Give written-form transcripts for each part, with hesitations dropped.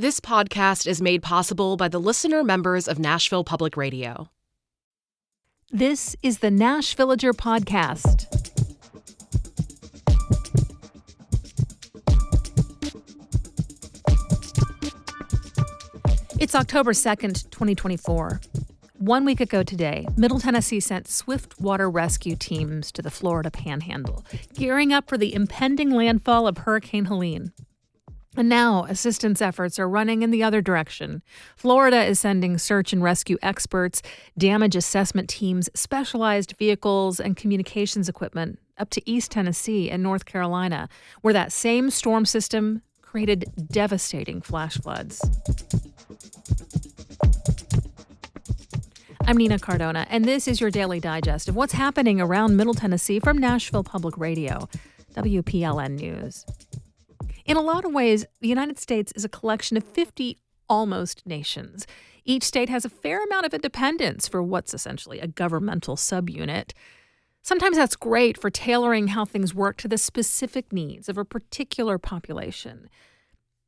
This podcast is made possible by the listener members of Nashville Public Radio. This is the Nash Villager Podcast. It's October 2nd, 2024. 1 week ago today, Middle Tennessee sent swift water rescue teams to the Florida Panhandle, gearing up for the impending landfall of Hurricane Helene. And now assistance efforts are running in the other direction. Florida is sending search and rescue experts, damage assessment teams, specialized vehicles, and communications equipment up to East Tennessee and North Carolina, where that same storm system created devastating flash floods. I'm Nina Cardona, and this is your daily digest of what's happening around Middle Tennessee from Nashville Public Radio, WPLN News. In a lot of ways, the United States is a collection of 50 almost nations. Each state has a fair amount of independence for what's essentially a governmental subunit. Sometimes that's great for tailoring how things work to the specific needs of a particular population.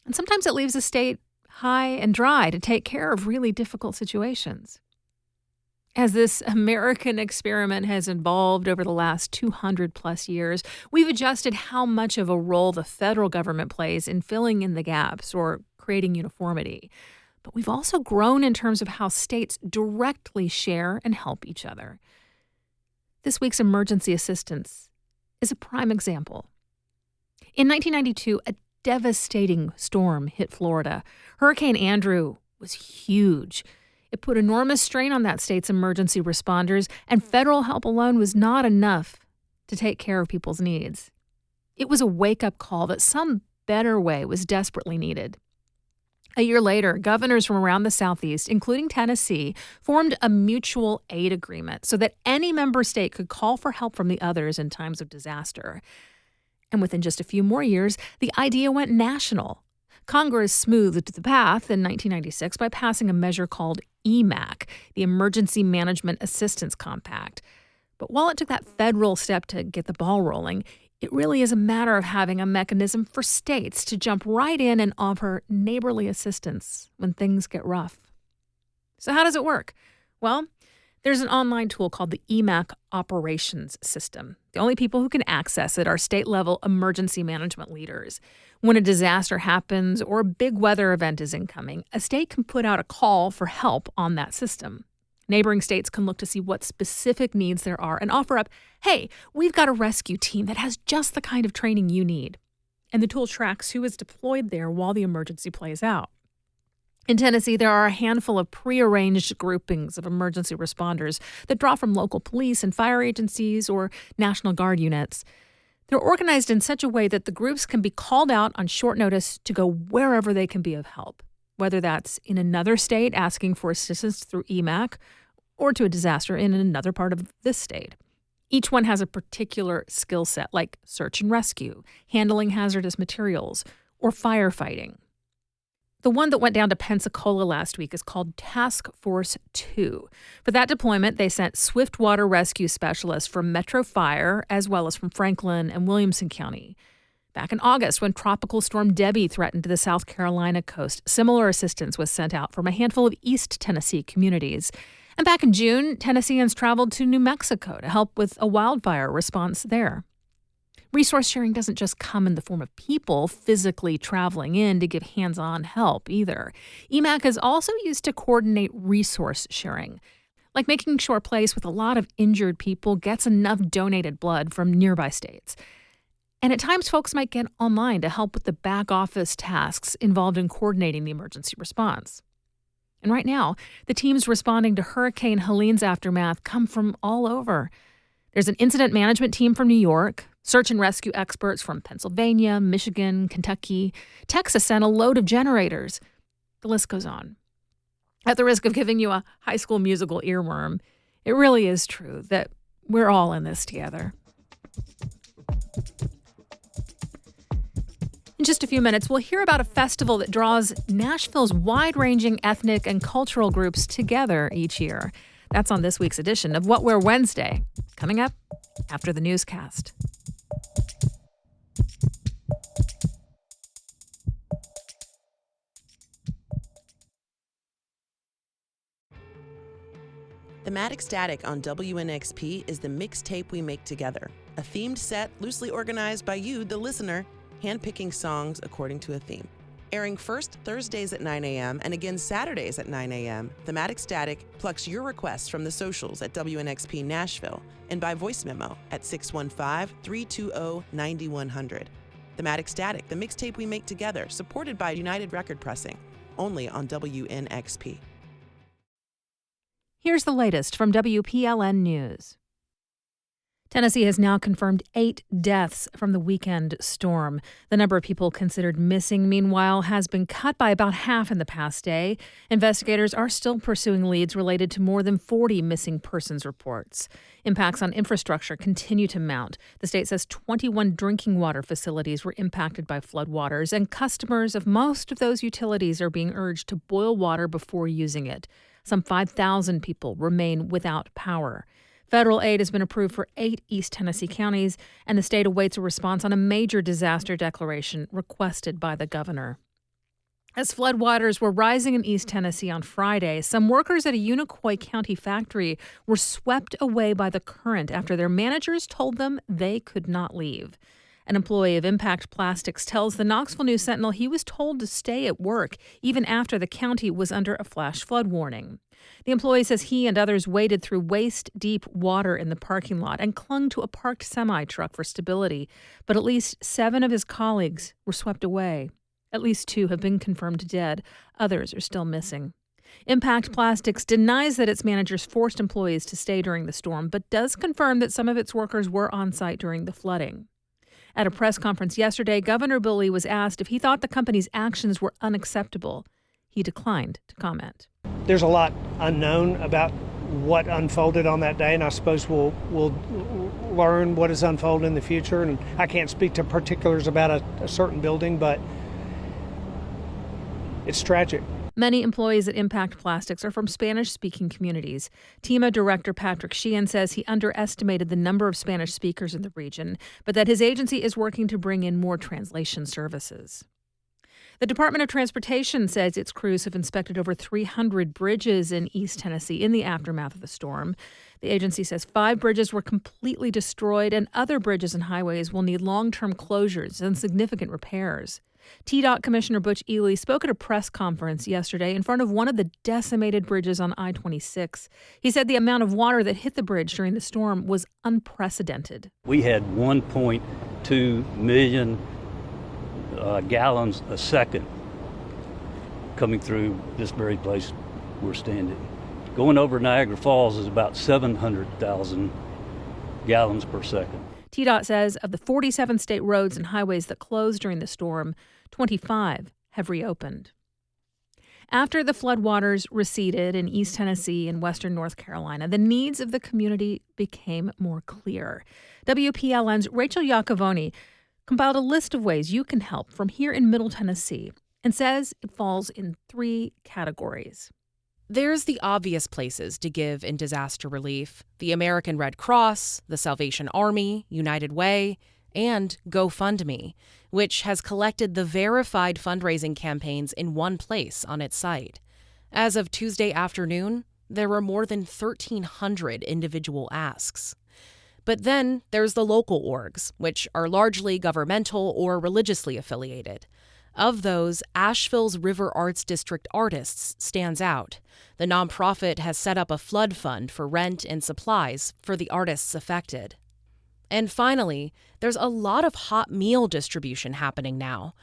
And sometimes it leaves a state high and dry to take care of really difficult situations. As this American experiment has evolved over the last 200 plus years, we've adjusted how much of a role the federal government plays in filling in the gaps or creating uniformity. But we've also grown in terms of how states directly share and help each other. This week's emergency assistance is a prime example. In 1992, a devastating storm hit Florida. Hurricane Andrew was huge. It put enormous strain on that state's emergency responders, and federal help alone was not enough to take care of people's needs. It was a wake-up call that some better way was desperately needed. A year later, governors from around the Southeast, including Tennessee, formed a mutual aid agreement so that any member state could call for help from the others in times of disaster. And within just a few more years, the idea went national. Congress smoothed the path in 1996 by passing a measure called Mack, the Emergency Management Assistance Compact. But while it took that federal step to get the ball rolling, it really is a matter of having a mechanism for states to jump right in and offer neighborly assistance when things get rough. So how does it work? Well, there's an online tool called the Mack Operations System. The only people who can access it are state-level emergency management leaders. When a disaster happens or a big weather event is incoming, a state can put out a call for help on that system. Neighboring states can look to see what specific needs there are and offer up, hey, we've got a rescue team that has just the kind of training you need. And the tool tracks who is deployed there while the emergency plays out. In Tennessee, there are a handful of prearranged groupings of emergency responders that draw from local police and fire agencies or National Guard units. They're organized in such a way that the groups can be called out on short notice to go wherever they can be of help, whether that's in another state asking for assistance through Mack or to a disaster in another part of this state. Each one has a particular skill set, like search and rescue, handling hazardous materials, or firefighting. The one that went down to Pensacola last week is called Task Force 2. For that deployment, they sent swift water rescue specialists from Metro Fire as well as from Franklin and Williamson County. Back in August, when Tropical Storm Debbie threatened the South Carolina coast, similar assistance was sent out from a handful of East Tennessee communities. And back in June, Tennesseans traveled to New Mexico to help with a wildfire response there. Resource sharing doesn't just come in the form of people physically traveling in to give hands-on help either. Mack is also used to coordinate resource sharing, like making sure a place with a lot of injured people gets enough donated blood from nearby states. And at times, folks might get online to help with the back office tasks involved in coordinating the emergency response. And right now, the teams responding to Hurricane Helene's aftermath come from all over. There's an incident management team from New York, search and rescue experts from Pennsylvania, Michigan, Kentucky. Texas sent a load of generators. The list goes on. At the risk of giving you a High School Musical earworm, it really is true that we're all in this together. In just a few minutes, we'll hear about a festival that draws Nashville's wide-ranging ethnic and cultural groups together each year. That's on this week's edition of What We're Wednesday, coming up after the newscast. Thematic Static on WNXP is the mixtape we make together, a themed set loosely organized by you, the listener, handpicking songs according to a theme. Airing first Thursdays at 9 a.m. and again Saturdays at 9 a.m., Thematic Static plucks your requests from the socials at WNXP Nashville and by voice memo at 615-320-9100. Thematic Static, the mixtape we make together, supported by United Record Pressing, only on WNXP. Here's the latest from WPLN News. Tennessee has now confirmed 8 deaths from the weekend storm. The number of people considered missing, meanwhile, has been cut by about half in the past day. Investigators are still pursuing leads related to more than 40 missing persons reports. Impacts on infrastructure continue to mount. The state says 21 drinking water facilities were impacted by floodwaters, and customers of most of those utilities are being urged to boil water before using it. Some 5,000 people remain without power. Federal aid has been approved for 8 East Tennessee counties, and the state awaits a response on a major disaster declaration requested by the governor. As floodwaters were rising in East Tennessee on Friday, some workers at a Unicoi County factory were swept away by the current after their managers told them they could not leave. An employee of Impact Plastics tells the Knoxville News Sentinel he was told to stay at work even after the county was under a flash flood warning. The employee says he and others waded through waist-deep water in the parking lot and clung to a parked semi-truck for stability, but at least 7 of his colleagues were swept away. At least 2 have been confirmed dead. Others are still missing. Impact Plastics denies that its managers forced employees to stay during the storm, but does confirm that some of its workers were on site during the flooding. At a press conference yesterday, Governor Bill Lee was asked if he thought the company's actions were unacceptable. He declined to comment. There's a lot unknown about what unfolded on that day, and I suppose we'll learn what has unfolded in the future. And I can't speak to particulars about a certain building, but it's tragic. Many employees at Impact Plastics are from Spanish-speaking communities. TEMA Director Patrick Sheehan says he underestimated the number of Spanish speakers in the region, but that his agency is working to bring in more translation services. The Department of Transportation says its crews have inspected over 300 bridges in East Tennessee in the aftermath of the storm. The agency says 5 bridges were completely destroyed, and other bridges and highways will need long-term closures and significant repairs. TDOT Commissioner Butch Ely spoke at a press conference yesterday in front of one of the decimated bridges on I-26. He said the amount of water that hit the bridge during the storm was unprecedented. We had 1.2 million gallons a second coming through this very place we're standing. Going over Niagara Falls is about 700,000 gallons per second. TDOT says of the 47 state roads and highways that closed during the storm, 25 have reopened. After the floodwaters receded in East Tennessee and western North Carolina, the needs of the community became more clear. WPLN's Rachel Iacovone compiled a list of ways you can help from here in Middle Tennessee and says it falls in 3 categories. There's the obvious places to give in disaster relief: the American Red Cross, the Salvation Army, United Way, and GoFundMe, which has collected the verified fundraising campaigns in one place on its site. As of Tuesday afternoon, there were more than 1,300 individual asks. But then there's the local orgs, which are largely governmental or religiously affiliated. Of those, Asheville's River Arts District Artists stands out. The nonprofit has set up a flood fund for rent and supplies for the artists affected. And finally, there's a lot of hot meal distribution happening now.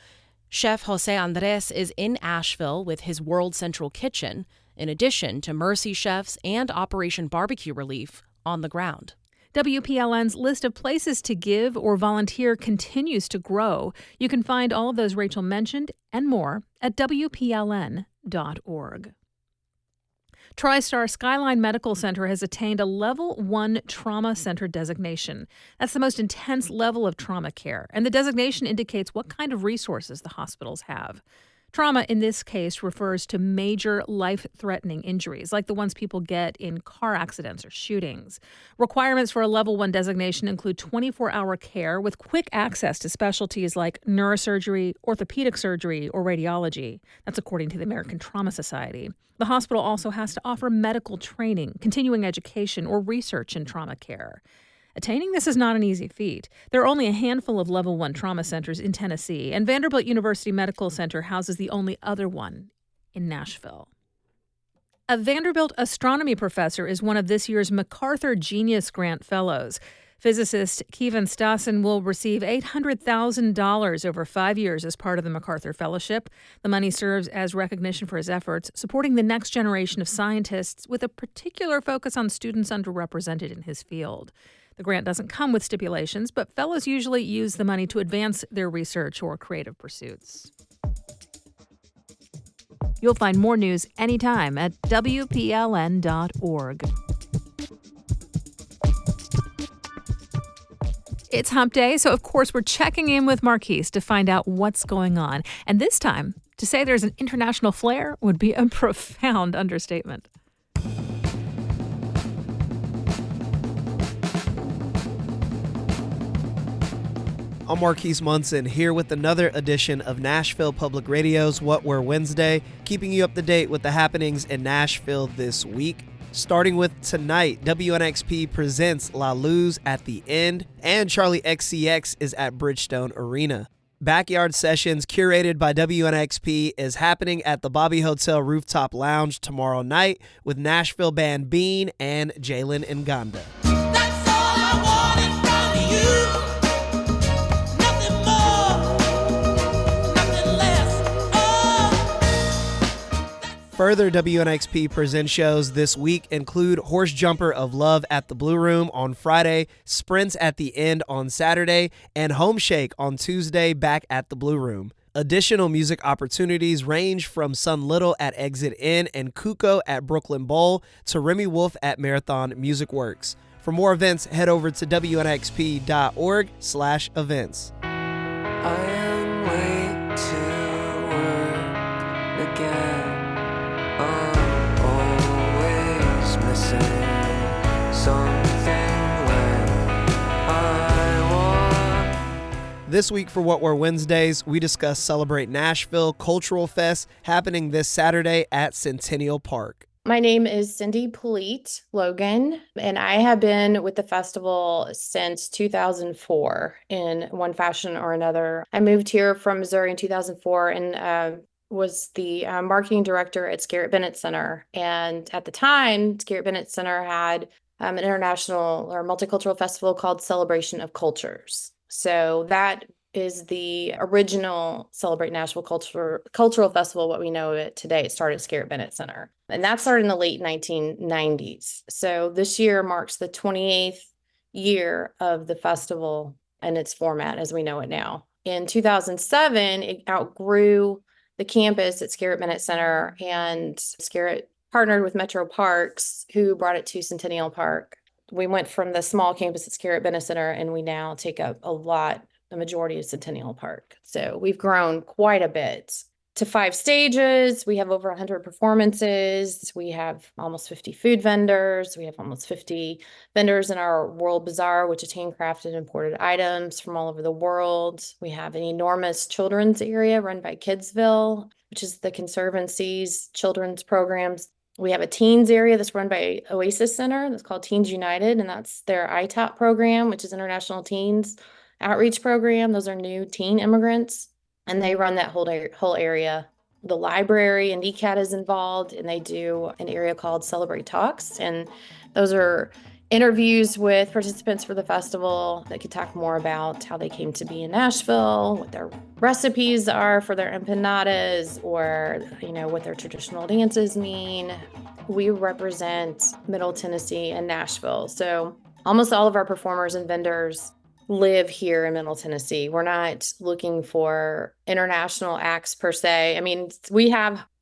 Chef Jose Andres is in Asheville with his World Central Kitchen, in addition to Mercy Chefs and Operation Barbecue Relief on the ground. WPLN's list of places to give or volunteer continues to grow. You can find all of those Rachel mentioned and more at WPLN.org. TriStar Skyline Medical Center has attained a Level 1 Trauma Center designation. That's the most intense level of trauma care, and the designation indicates what kind of resources the hospitals have. Trauma in this case refers to major life-threatening injuries, like the ones people get in car accidents or shootings. Requirements for a Level 1 designation include 24-hour care with quick access to specialties like neurosurgery, orthopedic surgery, or radiology. That's according to the American Trauma Society. The hospital also has to offer medical training, continuing education, or research in trauma care. Attaining this is not an easy feat. There are only a handful of Level 1 trauma centers in Tennessee, and Vanderbilt University Medical Center houses the only other one in Nashville. A Vanderbilt astronomy professor is one of this year's MacArthur Genius Grant Fellows. Physicist Kevin Stassen will receive $800,000 over 5 years as part of the MacArthur Fellowship. The money serves as recognition for his efforts, supporting the next generation of scientists with a particular focus on students underrepresented in his field. The grant doesn't come with stipulations, but fellows usually use the money to advance their research or creative pursuits. You'll find more news anytime at WPLN.org. It's hump day, so of course we're checking in with Marquise to find out what's going on. And this time, to say there's an international flair would be a profound understatement. I'm Marquise Munson here with another edition of Nashville Public Radio's What Were Wednesday, keeping you up to date with the happenings in Nashville this week. Starting with tonight, WNXP presents La Luz at the End, and Charlie XCX is at Bridgestone Arena. Backyard Sessions, curated by WNXP, is happening at the Bobby Hotel Rooftop Lounge tomorrow night with Nashville band Bean and Jalen Nganda. That's all I wanted from you. Further WNXP Present shows this week include Horse Jumper of Love at the Blue Room on Friday, Sprints at the End on Saturday, and Home Shake on Tuesday back at the Blue Room. Additional music opportunities range from Sun Little at Exit Inn and Kuko at Brooklyn Bowl to Remy Wolf at Marathon Music Works. For more events, head over to WNXP.org/events. I am way to work again. I'm always missing something when I walk. This week for What Were Wednesdays, we discuss Celebrate Nashville Cultural Fest happening this Saturday at Centennial Park. My name is Cindy Polite Logan, and I have been with the festival since 2004 in one fashion or another. I moved here from Missouri in 2004 and was the marketing director at Scarrett Bennett Center. And at the time, Scarrett Bennett Center had an international or multicultural festival called Celebration of Cultures. So that is the original Celebrate Nashville Cultural Festival, what we know of it today. It started at Scarrett Bennett Center. And that started in the late 1990s. So this year marks the 28th year of the festival and its format as we know it now. In 2007, it outgrew the campus at Scarrett Bennett Center, and Scarrett partnered with Metro Parks, who brought it to Centennial Park. We went from the small campus at Scarrett Bennett Center, and we now take up the majority of Centennial Park. So we've grown quite a bit to 5 stages. We have over 100 performances. We have almost 50 food vendors. We have almost 50 vendors in our World Bazaar, which is handcrafted imported items from all over the world. We have an enormous children's area run by Kidsville, which is the Conservancy's children's programs. We have a teens area that's run by Oasis Center. That's called Teens United, and that's their ITOP program, which is International Teens Outreach Program. Those are new teen immigrants, and they run that whole area. The library and ECAT is involved, and they do an area called Celebrate Talks, and those are interviews with participants for the festival that could talk more about how they came to be in Nashville, what their recipes are for their empanadas, or what their traditional dances mean. We represent Middle Tennessee and Nashville, so almost all of our performers and vendors live here in Middle Tennessee. We're not looking for international acts per se. I mean,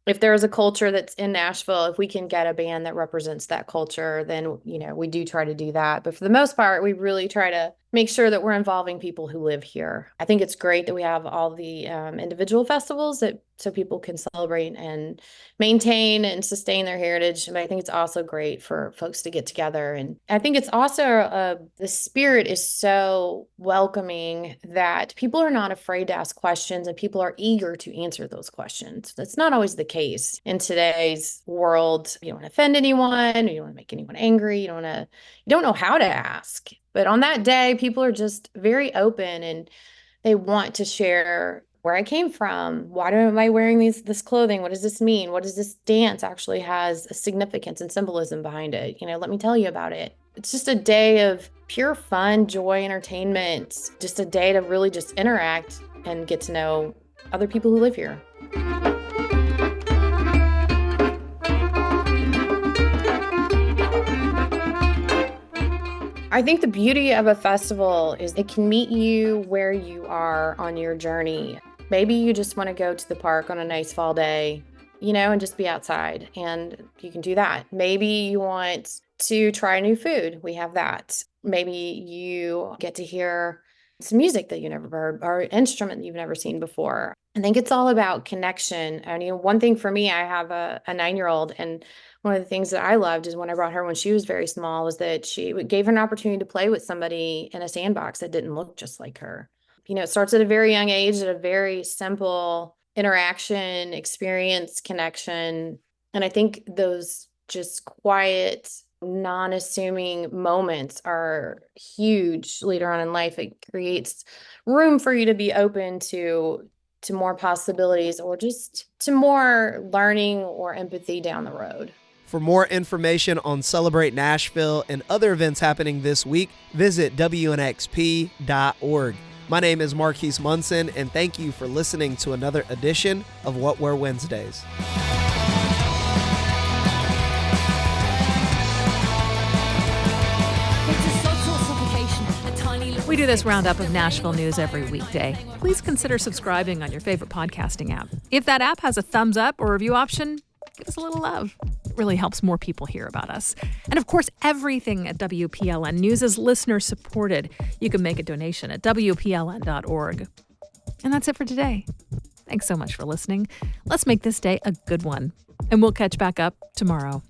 if there's a culture that's in Nashville, if we can get a band that represents that culture, then, we do try to do that. But for the most part, we really try to make sure that we're involving people who live here. I think it's great that we have all the individual festivals so people can celebrate and maintain and sustain their heritage. But I think it's also great for folks to get together. And I think it's also the spirit is so welcoming that people are not afraid to ask questions and people are eager to answer those questions. That's not always the case in today's world. You don't want to offend anyone. You don't want to make anyone angry. You don't know how to ask. But on that day, people are just very open and they want to share where I came from. Why am I wearing this clothing? What does this mean? What does this dance actually has a significance and symbolism behind it? Let me tell you about it. It's just a day of pure fun, joy, entertainment, just a day to really just interact and get to know other people who live here. I think the beauty of a festival is it can meet you where you are on your journey. Maybe you just want to go to the park on a nice fall day, and just be outside, and you can do that. Maybe you want to try new food. We have that. Maybe you get to hear some music that you never heard or an instrument that you've never seen before. I think it's all about connection. And one thing for me, I have a 9-year-old, and one of the things that I loved is when I brought her when she was very small was that she gave her an opportunity to play with somebody in a sandbox that didn't look just like her. It starts at a very young age, at a very simple interaction, experience, connection. And I think those just quiet, non-assuming moments are huge later on in life. It creates room for you to be open to more possibilities or just to more learning or empathy down the road. For more information on Celebrate Nashville and other events happening this week, visit WNXP.org. My name is Marquise Munson, and thank you for listening to another edition of What Were Wednesdays. We do this roundup of Nashville news every weekday. Please consider subscribing on your favorite podcasting app. If that app has a thumbs up or review option, give us a little love. It really helps more people hear about us. And of course, everything at WPLN News is listener supported. You can make a donation at WPLN.org. And that's it for today. Thanks so much for listening. Let's make this day a good one. And we'll catch back up tomorrow.